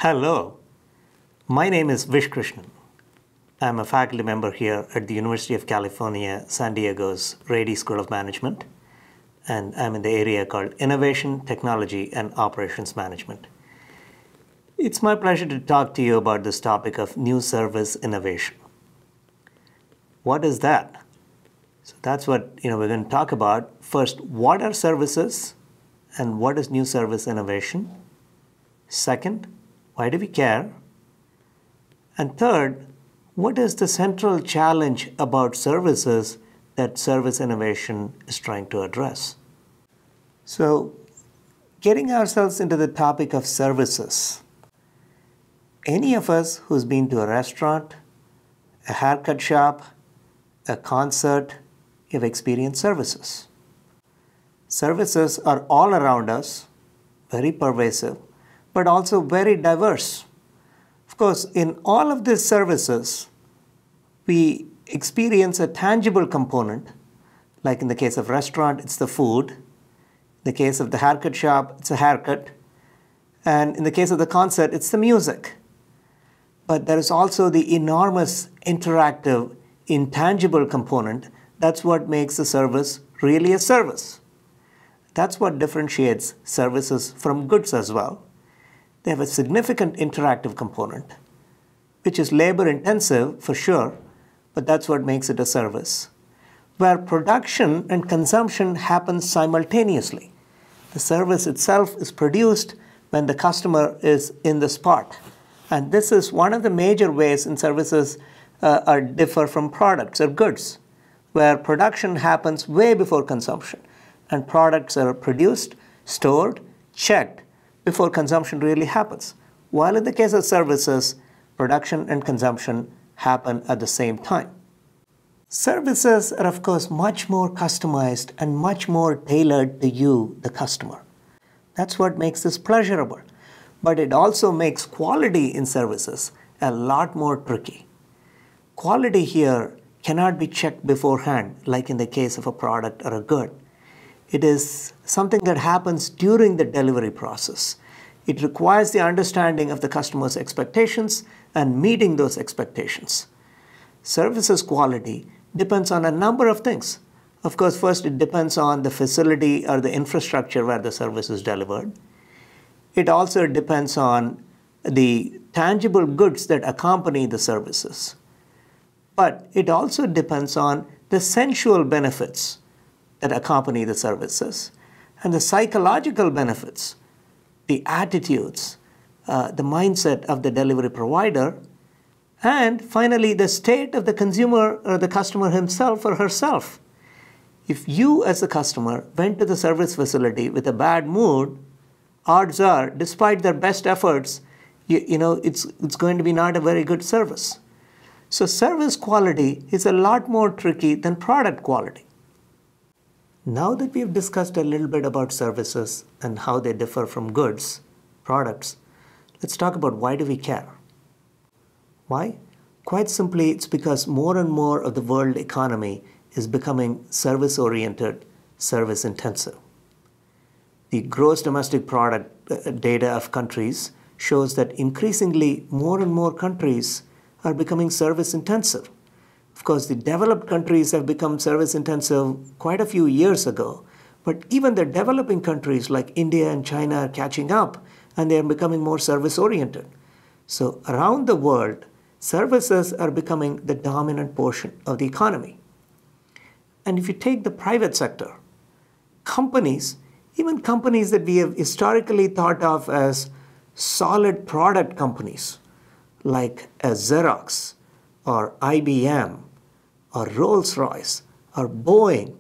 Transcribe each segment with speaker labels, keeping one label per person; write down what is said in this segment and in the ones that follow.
Speaker 1: Hello, my name is Vish Krishnan. I'm a faculty member here at the University of California, San Diego's Rady School of Management, and I'm in the area called Innovation, Technology, and Operations Management. It's my pleasure to talk to you about this topic of new service innovation. What is that? So that's what we're going to talk about. First, what are services and what is new service innovation? Second, why do we care? And third, what is the central challenge about services that service innovation is trying to address? So, getting ourselves into the topic of services. Any of us who's been to a restaurant, a haircut shop, a concert, have experienced services. Services are all around us, very pervasive, but also very diverse. Of course, in all of these services, we experience a tangible component, like in the case of restaurant, it's the food. In the case of the haircut shop, it's a haircut. And in the case of the concert, it's the music. But there is also the enormous interactive, intangible component. That's what makes a service really a service. That's what differentiates services from goods as well. They have a significant interactive component, which is labor intensive for sure, but that's what makes it a service, where production and consumption happen simultaneously. The service itself is produced when the customer is in the spot. And this is one of the major ways in services differ from products or goods, where production happens way before consumption, and products are produced, stored, checked before consumption really happens. While in the case of services, production and consumption happen at the same time. Services are, of course, much more customized and much more tailored to you, the customer. That's what makes this pleasurable. But it also makes quality in services a lot more tricky. Quality here cannot be checked beforehand, like in the case of a product or a good. It is something that happens during the delivery process. It requires the understanding of the customer's expectations and meeting those expectations. Services quality depends on a number of things. Of course, first it depends on the facility or the infrastructure where the service is delivered. It also depends on the tangible goods that accompany the services. But it also depends on the sensual benefits that accompany the services and the psychological benefits, the attitudes, the mindset of the delivery provider, and finally the state of the consumer or the customer himself or herself. If you as a customer went to the service facility with a bad mood, odds are, despite their best efforts, it's going to be not a very good service. So service quality is a lot more tricky than product quality. Now that we've discussed a little bit about services and how they differ from goods, products, let's talk about why do we care? Why? Quite simply, it's because more and more of the world economy is becoming service-oriented, service-intensive. The gross domestic product data of countries shows that increasingly more and more countries are becoming service-intensive. Of course, the developed countries have become service-intensive quite a few years ago, but even the developing countries like India and China are catching up, and they are becoming more service-oriented. So around the world, services are becoming the dominant portion of the economy. And if you take the private sector, companies, even companies that we have historically thought of as solid product companies, like a Xerox or IBM or Rolls-Royce or Boeing,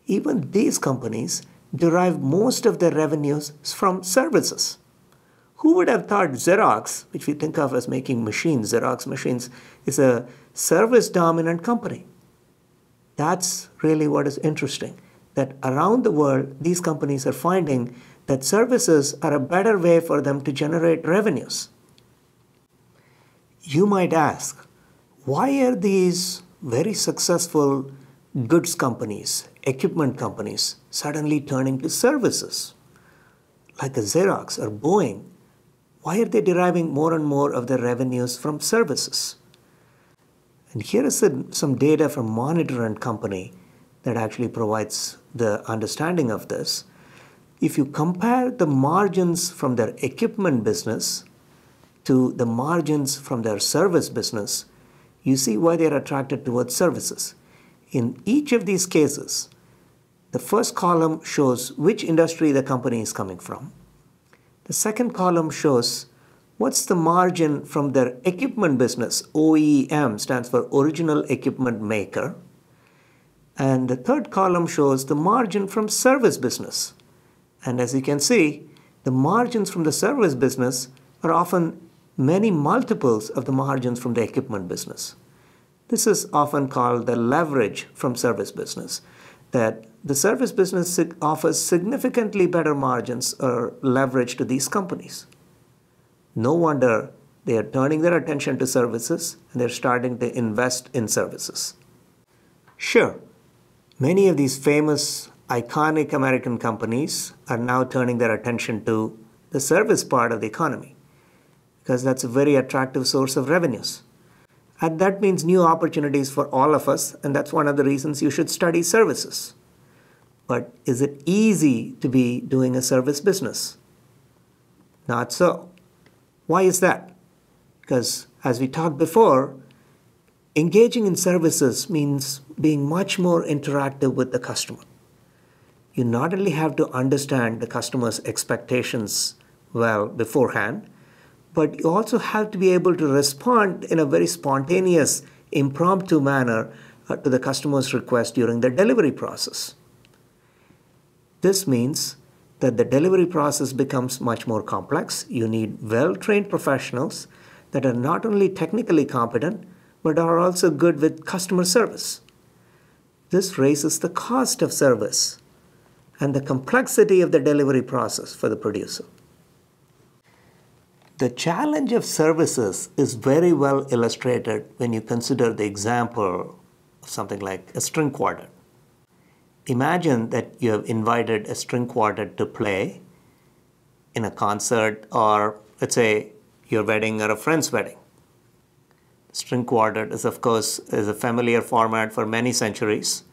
Speaker 1: even these companies derive most of their revenues from services. Who would have thought Xerox, which we think of as making machines, Xerox machines, is a service-dominant company? That's really what is interesting, that around the world, these companies are finding that services are a better way for them to generate revenues. You might ask, why are these very successful goods companies, equipment companies, suddenly turning to services? Like a Xerox or Boeing, why are they deriving more and more of their revenues from services? And here is some data from Monitor and Company that actually provides the understanding of this. If you compare the margins from their equipment business to the margins from their service business, you see why they're attracted towards services. In each of these cases, the first column shows which industry the company is coming from. The second column shows what's the margin from their equipment business. OEM stands for Original Equipment Maker. And the third column shows the margin from service business. And as you can see, the margins from the service business are often many multiples of the margins from the equipment business. This is often called the leverage from service business, that the service business offers significantly better margins or leverage to these companies. No wonder they are turning their attention to services and they're starting to invest in services. Sure, many of these famous, iconic American companies are now turning their attention to the service part of the economy because that's a very attractive source of revenues. And that means new opportunities for all of us, and that's one of the reasons you should study services. But is it easy to be doing a service business? Not so. Why is that? Because as we talked before, engaging in services means being much more interactive with the customer. You not only have to understand the customer's expectations well beforehand, but you also have to be able to respond in a very spontaneous, impromptu manner to the customer's request during the delivery process. This means that the delivery process becomes much more complex. You need well-trained professionals that are not only technically competent, but are also good with customer service. This raises the cost of service and the complexity of the delivery process for the producer. The challenge of services is very well illustrated when you consider the example of something like a string quartet. Imagine that you have invited a string quartet to play in a concert, or let's say your wedding or a friend's wedding. String quartet is, of course, a familiar format for many centuries.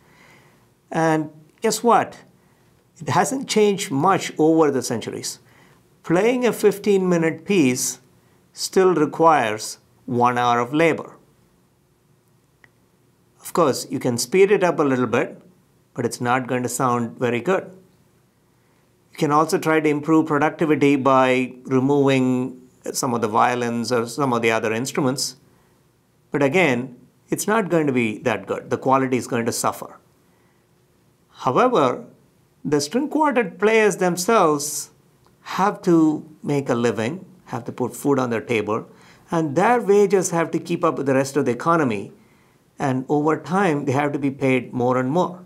Speaker 1: And guess what? It hasn't changed much over the centuries. Playing a 15-minute piece still requires 1 hour of labor. Of course, you can speed it up a little bit, but it's not going to sound very good. You can also try to improve productivity by removing some of the violins or some of the other instruments. But again, it's not going to be that good. The quality is going to suffer. However, the string quartet players themselves have to make a living, have to put food on their table, and their wages have to keep up with the rest of the economy. And over time, they have to be paid more and more.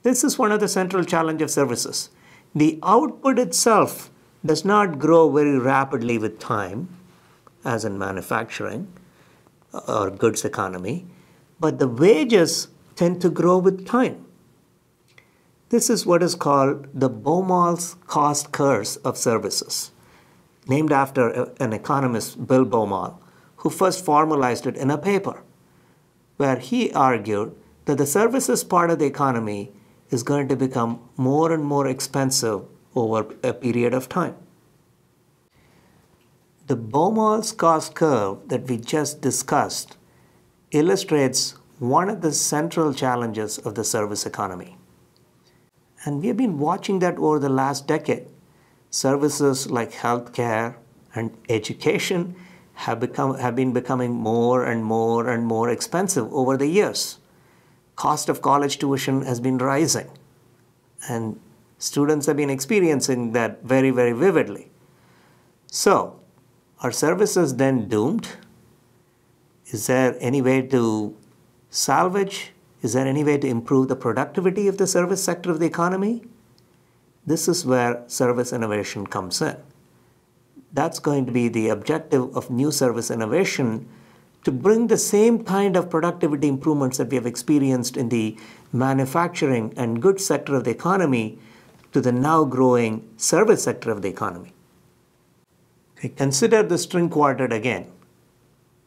Speaker 1: This is one of the central challenges of services. The output itself does not grow very rapidly with time, as in manufacturing or goods economy, but the wages tend to grow with time. This is what is called the Baumol's cost curve of services, named after an economist, Bill Baumol, who first formalized it in a paper, where he argued that the services part of the economy is going to become more and more expensive over a period of time. The Baumol's cost curve that we just discussed illustrates one of the central challenges of the service economy. And we have been watching that over the last decade. Services like healthcare and education have been becoming more and more and more expensive over the years. Cost of college tuition has been rising, and students have been experiencing that very, very vividly. So, are services then doomed? Is there any way to salvage? Is there any way to improve the productivity of the service sector of the economy? This is where service innovation comes in. That's going to be the objective of new service innovation, to bring the same kind of productivity improvements that we have experienced in the manufacturing and goods sector of the economy to the now growing service sector of the economy. Okay, consider the string quartet again.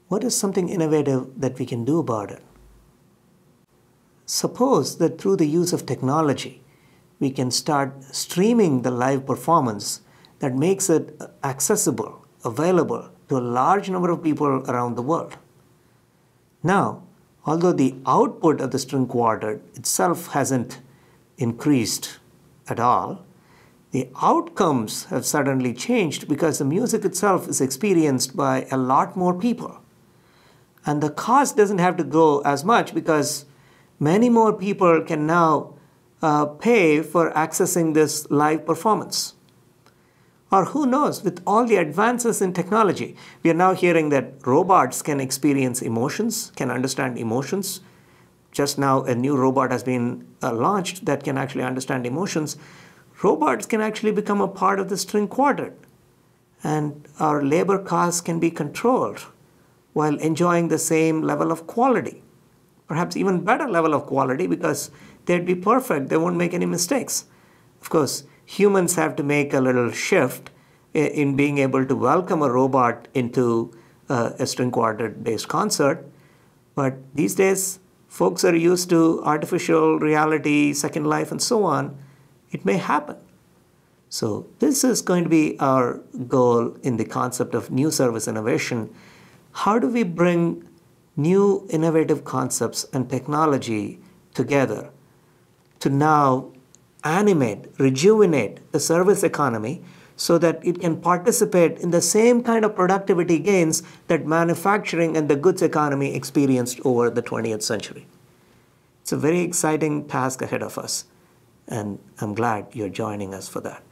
Speaker 1: What is something innovative that we can do about it? Suppose that through the use of technology, we can start streaming the live performance that makes it accessible, available to a large number of people around the world. Now, although the output of the string quartet itself hasn't increased at all, the outcomes have suddenly changed because the music itself is experienced by a lot more people. And the cost doesn't have to go as much because many more people can now pay for accessing this live performance. Or who knows, with all the advances in technology, we are now hearing that robots can experience emotions, can understand emotions. Just now, a new robot has been launched that can actually understand emotions. Robots can actually become a part of the string quartet. And our labor costs can be controlled while enjoying the same level of quality. Perhaps even better level of quality because they'd be perfect. They won't make any mistakes. Of course, humans have to make a little shift in being able to welcome a robot into a string quartet-based concert. But these days, folks are used to artificial reality, Second Life, and so on. It may happen. So this is going to be our goal in the concept of new service innovation. How do we bring new innovative concepts and technology together to now animate, rejuvenate the service economy so that it can participate in the same kind of productivity gains that manufacturing and the goods economy experienced over the 20th century? It's a very exciting task ahead of us, and I'm glad you're joining us for that.